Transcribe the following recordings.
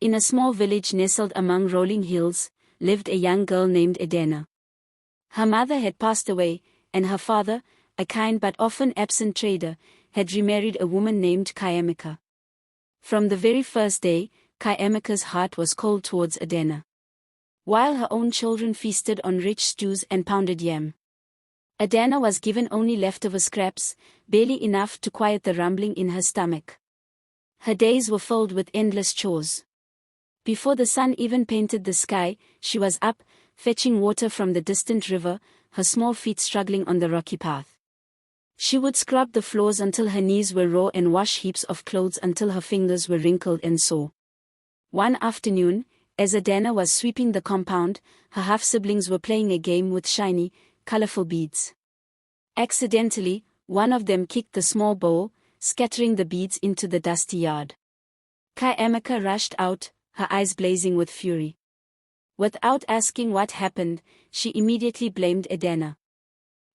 In a small village nestled among rolling hills, lived a young girl named Edena. Her mother had passed away, and her father, a kind but often absent trader, had remarried a woman named Chiamika. From the very first day, Chiamika's heart was cold towards Edena. While her own children feasted on rich stews and pounded yam, Edena was given only leftover scraps, barely enough to quiet the rumbling in her stomach. Her days were filled with endless chores. Before the sun even painted the sky, she was up, fetching water from the distant river, her small feet struggling on the rocky path. She would scrub the floors until her knees were raw and wash heaps of clothes until her fingers were wrinkled and sore. One afternoon, as Edena was sweeping the compound, her half-siblings were playing a game with shiny, colorful beads. Accidentally, one of them kicked the small bowl, scattering the beads into the dusty yard. Chiamika rushed out, her eyes blazing with fury. Without asking what happened, she immediately blamed Edena.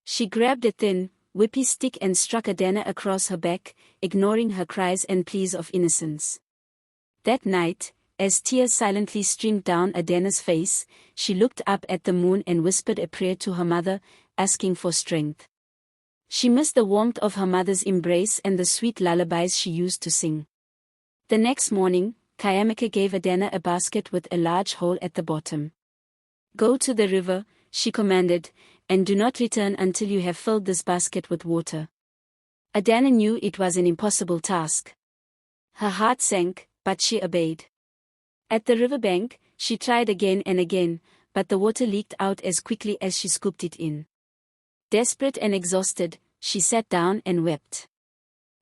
She grabbed a thin, whippy stick and struck Edena across her back, ignoring her cries and pleas of innocence. That night, as tears silently streamed down Edena's face, she looked up at the moon and whispered a prayer to her mother, asking for strength. She missed the warmth of her mother's embrace and the sweet lullabies she used to sing. The next morning, Chiamika gave Edena a basket with a large hole at the bottom. "Go to the river," she commanded, "and do not return until you have filled this basket with water." Edena knew it was an impossible task. Her heart sank, but she obeyed. At the riverbank, she tried again and again, but the water leaked out as quickly as she scooped it in. Desperate and exhausted, she sat down and wept.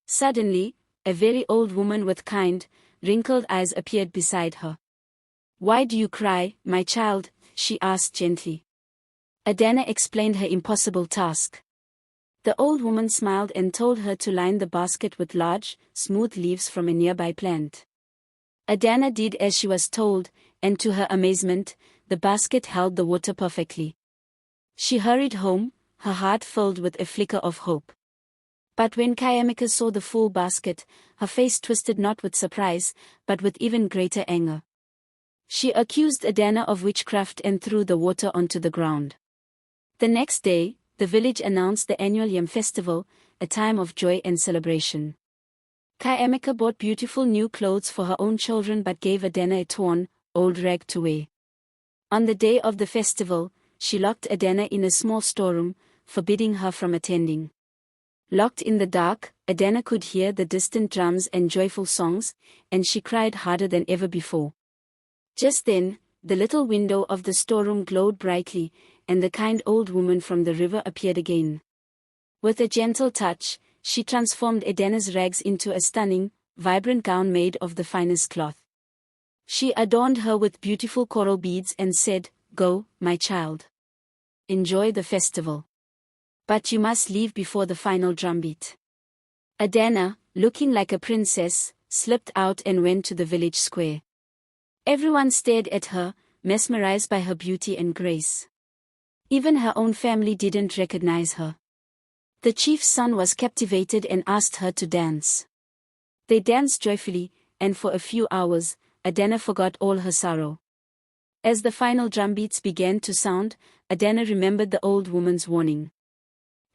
Suddenly, a very old woman with kind, wrinkled eyes appeared beside her. "Why do you cry, my child?" she asked gently. Edena explained her impossible task. The old woman smiled and told her to line the basket with large, smooth leaves from a nearby plant. Edena did as she was told, and to her amazement, the basket held the water perfectly. She hurried home, her heart filled with a flicker of hope. But when Chiamika saw the full basket, her face twisted not with surprise, but with even greater anger. She accused Edena of witchcraft and threw the water onto the ground. The next day, the village announced the annual Yam festival, a time of joy and celebration. Chiamika bought beautiful new clothes for her own children but gave Edena a torn, old rag to wear. On the day of the festival, she locked Edena in a small storeroom, forbidding her from attending. Locked in the dark, Edena could hear the distant drums and joyful songs, and she cried harder than ever before. Just then, the little window of the storeroom glowed brightly, and the kind old woman from the river appeared again. With a gentle touch, she transformed Edena's rags into a stunning, vibrant gown made of the finest cloth. She adorned her with beautiful coral beads and said, "Go, my child. Enjoy the festival. But you must leave before the final drumbeat." Edena, looking like a princess, slipped out and went to the village square. Everyone stared at her, mesmerized by her beauty and grace. Even her own family didn't recognize her. The chief's son was captivated and asked her to dance. They danced joyfully, and for a few hours, Edena forgot all her sorrow. As the final drumbeats began to sound, Edena remembered the old woman's warning.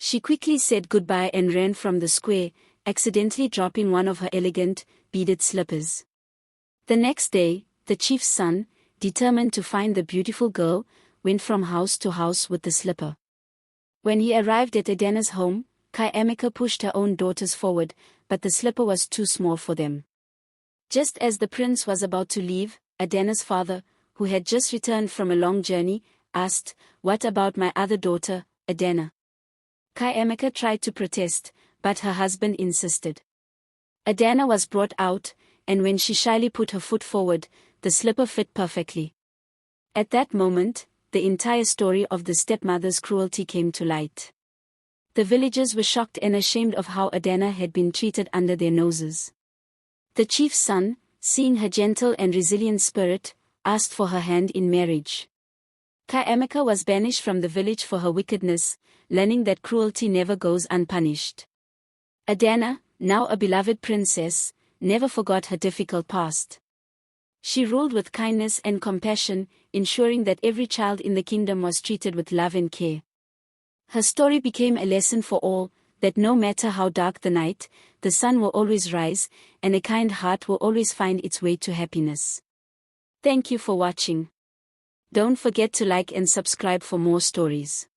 She quickly said goodbye and ran from the square, accidentally dropping one of her elegant, beaded slippers. The next day, the chief's son, determined to find the beautiful girl, went from house to house with the slipper. When he arrived at Edena's home, Chiamika pushed her own daughters forward, but the slipper was too small for them. Just as the prince was about to leave, Edena's father, who had just returned from a long journey, asked, "What about my other daughter, Edena?" Chiamika tried to protest, but her husband insisted. Edena was brought out, and when she shyly put her foot forward, the slipper fit perfectly. At that moment, the entire story of the stepmother's cruelty came to light. The villagers were shocked and ashamed of how Edena had been treated under their noses. The chief's son, seeing her gentle and resilient spirit, asked for her hand in marriage. Chiamika was banished from the village for her wickedness, learning that cruelty never goes unpunished. Edena, now a beloved princess, never forgot her difficult past. She ruled with kindness and compassion, ensuring that every child in the kingdom was treated with love and care. Her story became a lesson for all, that no matter how dark the night, the sun will always rise, and a kind heart will always find its way to happiness. Thank you for watching. Don't forget to like and subscribe for more stories.